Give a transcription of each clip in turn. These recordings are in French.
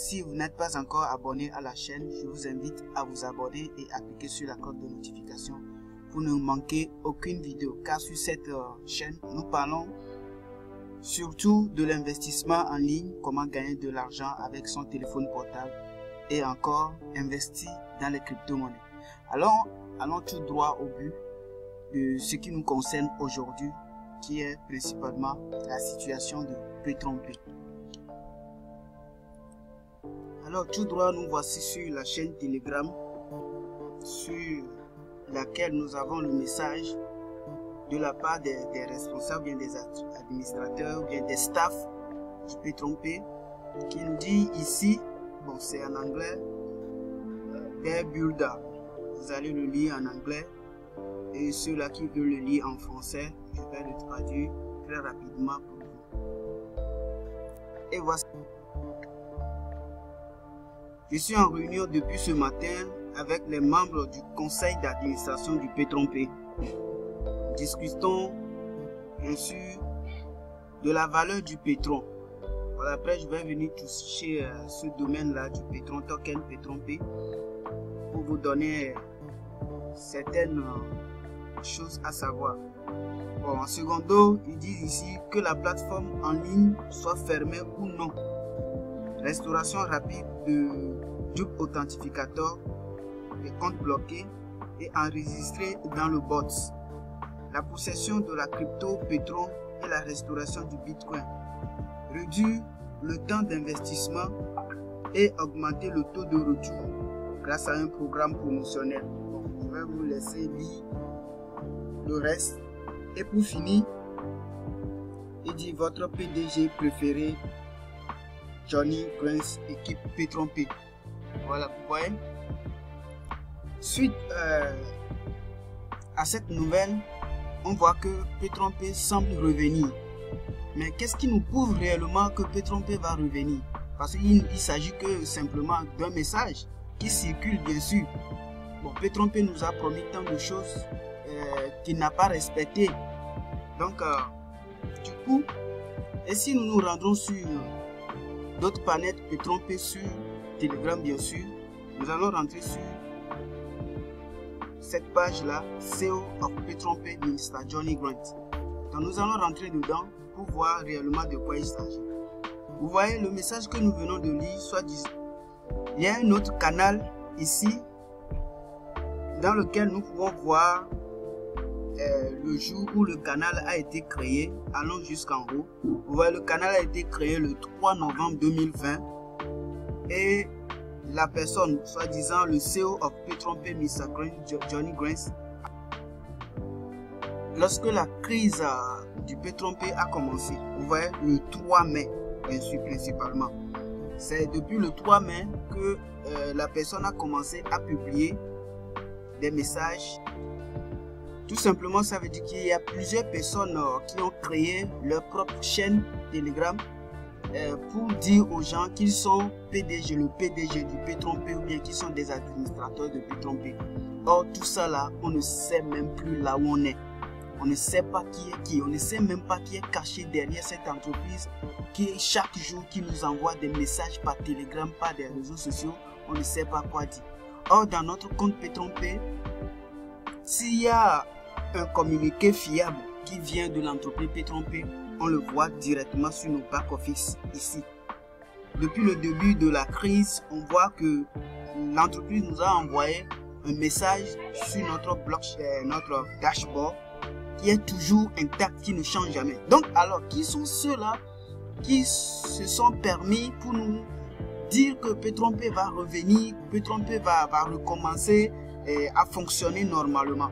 si vous n'êtes pas encore abonné à la chaîne, je vous invite à vous abonner et à cliquer sur la cloche de notification pour ne manquer aucune vidéo. Car sur cette chaîne, nous parlons surtout de l'investissement en ligne, comment gagner de l'argent avec son téléphone portable et encore investir dans les crypto-monnaies. Alors, allons tout droit au but de ce qui nous concerne aujourd'hui, qui est principalement la situation de Petron-P. Alors tout droit, nous voici sur la chaîne Telegram, sur laquelle nous avons le message de la part des responsables, bien des administrateurs, bien des staffs du Petron-P, qui nous dit ici, bon c'est en anglais, des builder. Vous allez le lire en anglais, et ceux-là qui veulent le lire en français, je vais le traduire très rapidement pour vous. Et voici. Je suis en réunion depuis ce matin avec les membres du conseil d'administration du Petron-P. Discutons bien sûr de la valeur du pétron. Voilà, après je vais venir toucher ce domaine-là du pétron, token Petron-P, pour vous donner certaines choses à savoir. Bon, en secondo, ils disent ici que la plateforme en ligne soit fermée ou non. Restauration rapide de double authentificateur, des comptes bloqués et enregistrés dans le bot. La possession de la crypto Petron et la restauration du Bitcoin. Réduire le temps d'investissement et augmenter le taux de retour grâce à un programme promotionnel. Bon, je vais vous laisser lire le reste. Et pour finir, il dit votre PDG préféré, Johnny Grants, équipe Petron-P. Voilà, vous voyez. Suite à cette nouvelle, on voit que Petron-P semble revenir. Mais qu'est-ce qui nous prouve réellement que Petron-P va revenir? Parce qu'il s'agit que simplement d'un message qui circule, bien sûr. Bon, Petron-P nous a promis tant de choses qu'il n'a pas respectées. Donc, du coup, et si nous nous rendons sur d'autres planètes Petron-P sur Telegram, bien sûr, nous allons rentrer sur cette page-là, CEO of Petron-P, Mr. Johnny Grant. Donc, nous allons rentrer dedans pour voir réellement de quoi il s'agit. Vous voyez le message que nous venons de lire, soit dit, il y a un autre canal ici dans lequel nous pouvons voir le jour où le canal a été créé. Allons jusqu'en haut. Vous voyez, le canal a été créé le 3 novembre 2020 et la personne, soi-disant le CEO of Petron-P, Mr. Johnny Grants, lorsque la crise du Petron-P a commencé, vous voyez, le 3 mai, bien sûr, principalement. C'est depuis le 3 mai que la personne a commencé à publier des messages. Tout simplement, ça veut dire qu'il y a plusieurs personnes qui ont créé leur propre chaîne Telegram pour dire aux gens qu'ils sont PDG, le PDG du Petron-P ou bien qu'ils sont des administrateurs de Petron-P. Or, tout ça là, on ne sait même plus là où on est. On ne sait pas qui est qui. On ne sait même pas qui est caché derrière cette entreprise qui chaque jour qui nous envoie des messages par Telegram, par des réseaux sociaux. On ne sait pas quoi dire. Or, dans notre compte Petron-P, s'il y a un communiqué fiable qui vient de l'entreprise Petron-P, on le voit directement sur nos back-office ici. Depuis le début de la crise, on voit que l'entreprise nous a envoyé un message sur notre blockchain, notre dashboard, qui est toujours intact, qui ne change jamais. Donc, alors, qui sont ceux-là qui se sont permis pour nous dire que Petron-P va revenir, Petron-P va recommencer à fonctionner normalement?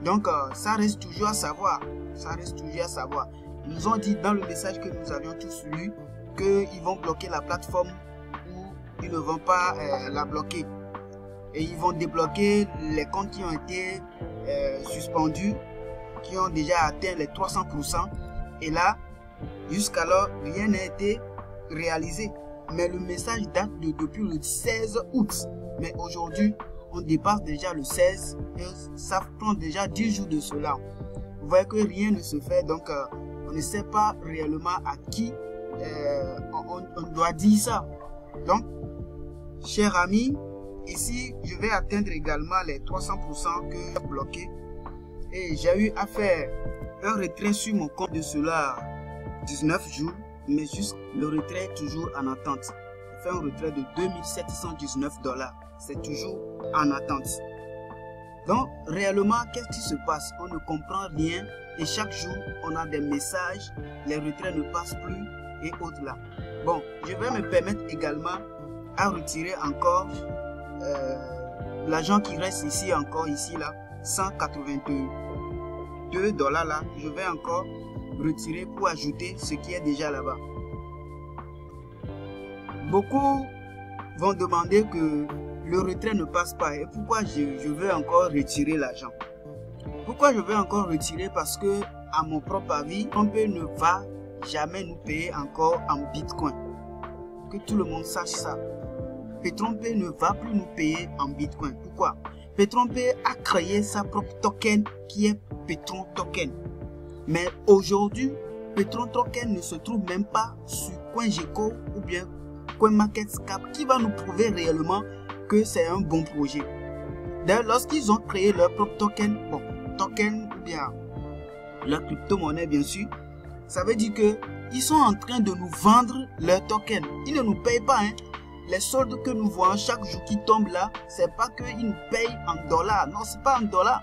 Donc, ça reste toujours à savoir. Ça reste toujours à savoir. Ils nous ont dit dans le message que nous avions tous lu qu'ils vont bloquer la plateforme ou ils ne vont pas la bloquer. Et ils vont débloquer les comptes qui ont été suspendus, qui ont déjà atteint les 300%. Et là, jusqu'alors, rien n'a été réalisé. Mais le message date depuis le 16 août. Mais aujourd'hui, on dépasse déjà le 16 et ça prend déjà 10 jours de cela. Vous voyez que rien ne se fait, donc on ne sait pas réellement à qui on doit dire ça. Donc, Chers amis, ici, je vais atteindre également les 300% que j'ai bloqué. Et j'ai eu à faire un retrait sur mon compte de cela 19 jours, mais juste le retrait est toujours en attente. J'ai fait un retrait de 2719 $. C'est toujours en attente. Donc, réellement, qu'est-ce qui se passe? On ne comprend rien et chaque jour, on a des messages, les retraits ne passent plus et autres là. Bon, je vais me permettre également à retirer encore l'argent qui reste ici, encore ici là, 182 $ là. Je vais encore retirer pour ajouter ce qui est déjà là-bas. Beaucoup vont demander que le retrait ne passe pas. Et pourquoi je veux encore retirer l'argent? Pourquoi je veux encore retirer? Parce que, à mon propre avis, Petronpay ne va jamais nous payer encore en Bitcoin. Que tout le monde sache ça. Petronpay ne va plus nous payer en Bitcoin. Pourquoi? Petronpay a créé sa propre token qui est Petron Token. Mais aujourd'hui, Petron Token ne se trouve même pas sur CoinGecko ou bien CoinMarketCap qui va nous prouver réellement que c'est un bon projet. D'ailleurs, lorsqu'ils ont créé leur propre token, bon, token ou bien leur crypto-monnaie bien sûr, ça veut dire que ils sont en train de nous vendre leur token. Ils ne nous payent pas, hein. Les soldes que nous voyons chaque jour qui tombent là, c'est pas qu'ils nous payent en dollars. Non, c'est pas en dollars.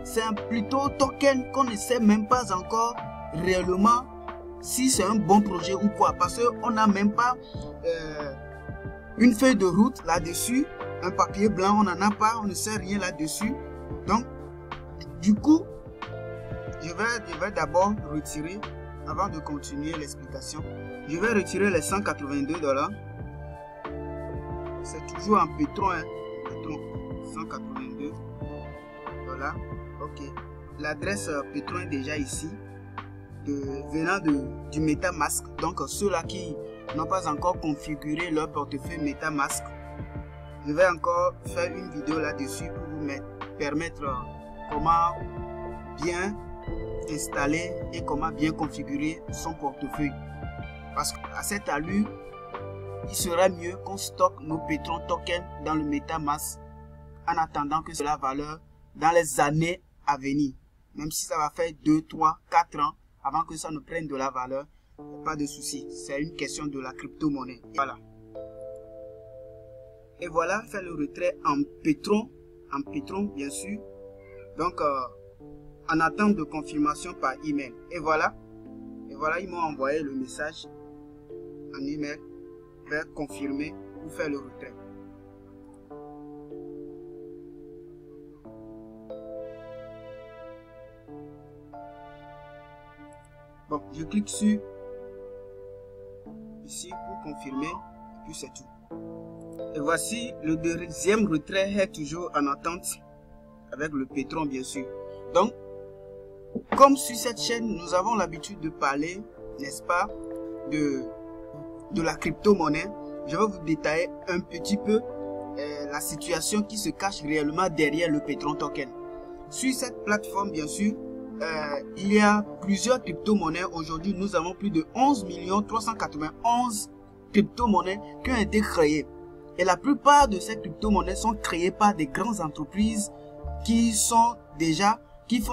C'est plutôt token qu'on ne sait même pas encore réellement si c'est un bon projet ou quoi. Parce qu'on n'a même pas une feuille de route là-dessus, un papier blanc, on n'en a pas, on ne sait rien là-dessus. Donc, du coup, je vais d'abord retirer, avant de continuer l'explication, je vais retirer les 182 $. C'est toujours en Petron, hein. Petron, 182 $. Ok. L'adresse Petron est déjà ici, venant du MetaMask. Donc, ceux-là qui n'ont pas encore configuré leur portefeuille MetaMask, je vais encore faire une vidéo là-dessus pour vous permettre comment bien installer et comment bien configurer son portefeuille. Parce qu'à cette allure, il sera mieux qu'on stocke nos Petron tokens dans le MetaMask en attendant que cela valeur dans les années à venir. Même si ça va faire 2, 3, 4 ans avant que ça ne prenne de la valeur, pas de souci. C'est une question de la crypto-monnaie. Voilà. Et voilà, faire le retrait en Petron bien sûr. Donc, en attente de confirmation par email. Et voilà, ils m'ont envoyé le message en email vers confirmer ou faire le retrait. Bon, je clique sur ici pour confirmer et puis c'est tout. Et voici le deuxième retrait est toujours en attente avec le Petron bien sûr. Donc, comme sur cette chaîne, nous avons l'habitude de parler, n'est-ce pas, de la crypto-monnaie, je vais vous détailler un petit peu la situation qui se cache réellement derrière le Petron Token. Sur cette plateforme, bien sûr, il y a plusieurs crypto-monnaies. Aujourd'hui, nous avons plus de 11 391 crypto-monnaies qui ont été créées. Et la plupart de ces crypto-monnaies sont créées par des grandes entreprises qui font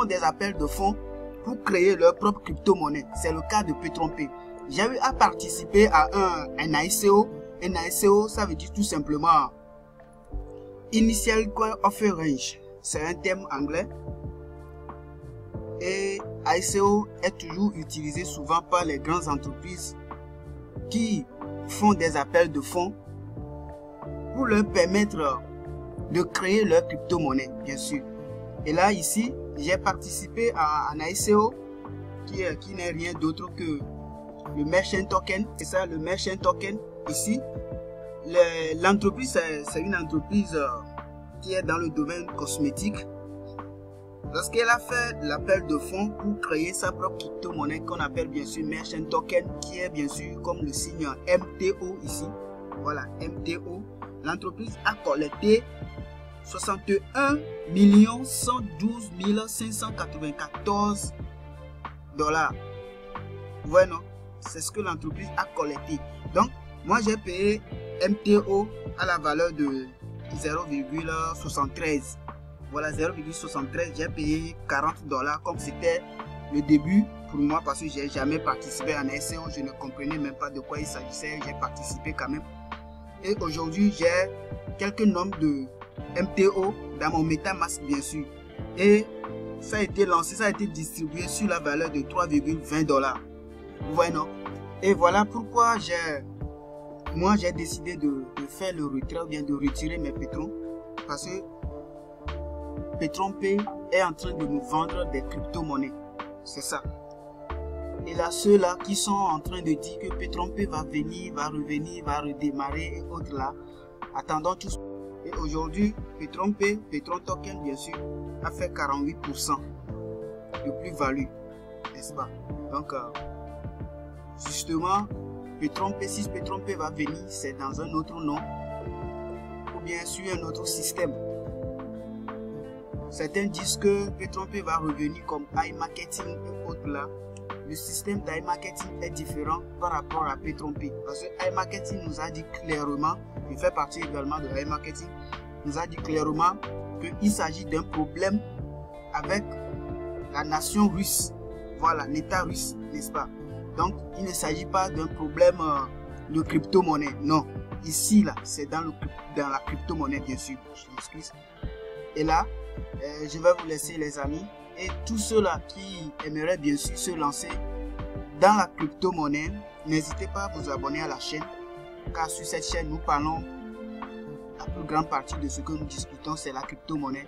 des appels de fonds pour créer leur propre crypto-monnaie. C'est le cas de Petronpay. J'ai eu à participer à un ICO. Un ICO, ça veut dire tout simplement Initial Coin Offer Range. C'est un terme anglais. Et ICO est toujours utilisé souvent par les grandes entreprises qui font des appels de fonds pour leur permettre de créer leur crypto-monnaie, bien sûr. Et là, ici, j'ai participé à un ICO qui n'est rien d'autre que le Merchant Token. Et ça, le Merchant Token, ici, l'entreprise, c'est une entreprise qui est dans le domaine cosmétique. Lorsqu'elle a fait l'appel de fonds pour créer sa propre crypto-monnaie qu'on appelle bien sûr Merchant Token, qui est bien sûr comme le signe MTO ici. Voilà, MTO. L'entreprise a collecté 61 112 594 $. Ouais, non, c'est ce que l'entreprise a collecté. Donc, moi j'ai payé MTO à la valeur de 0,73. Voilà, 0,73. J'ai payé $40 comme c'était le début pour moi parce que j'ai jamais participé en SEO. Je ne comprenais même pas de quoi il s'agissait. J'ai participé quand même. Et aujourd'hui, j'ai quelques nombres de MTO dans mon MetaMask, bien sûr. Et ça a été lancé, ça a été distribué sur la valeur de $3,20. Vous voyez, non? Et voilà pourquoi moi j'ai décidé de faire le retrait ou bien de retirer mes pétrons. Parce que PetronPay est en train de nous vendre des crypto-monnaies. C'est ça. Et là, ceux-là qui sont en train de dire que PetronPay va venir, va revenir, va redémarrer et autres là, attendons tous. Et aujourd'hui, PetronPay, Petron Token bien sûr, a fait 48% de plus-value, n'est-ce pas? Donc, justement, PetronPay, si PetronPay va venir, c'est dans un autre nom ou bien sur un autre système. Certains disent que PetronPay va revenir comme iMarketing et autres là. Le système d'iMarketing est différent par rapport à PetronPay. Parce que iMarketing nous a dit clairement, il fait partie également de iMarketing, nous a dit clairement qu'il s'agit d'un problème avec la nation russe. Voilà, l'État russe, n'est-ce pas? Donc, il ne s'agit pas d'un problème de crypto-monnaie. Non, ici, là, c'est dans la crypto-monnaie, bien sûr. Je m'excuse. Et là, je vais vous laisser, les amis. Et tous ceux-là qui aimeraient bien sûr se lancer dans la crypto-monnaie, n'hésitez pas à vous abonner à la chaîne. Car sur cette chaîne, nous parlons, la plus grande partie de ce que nous discutons, c'est la crypto-monnaie.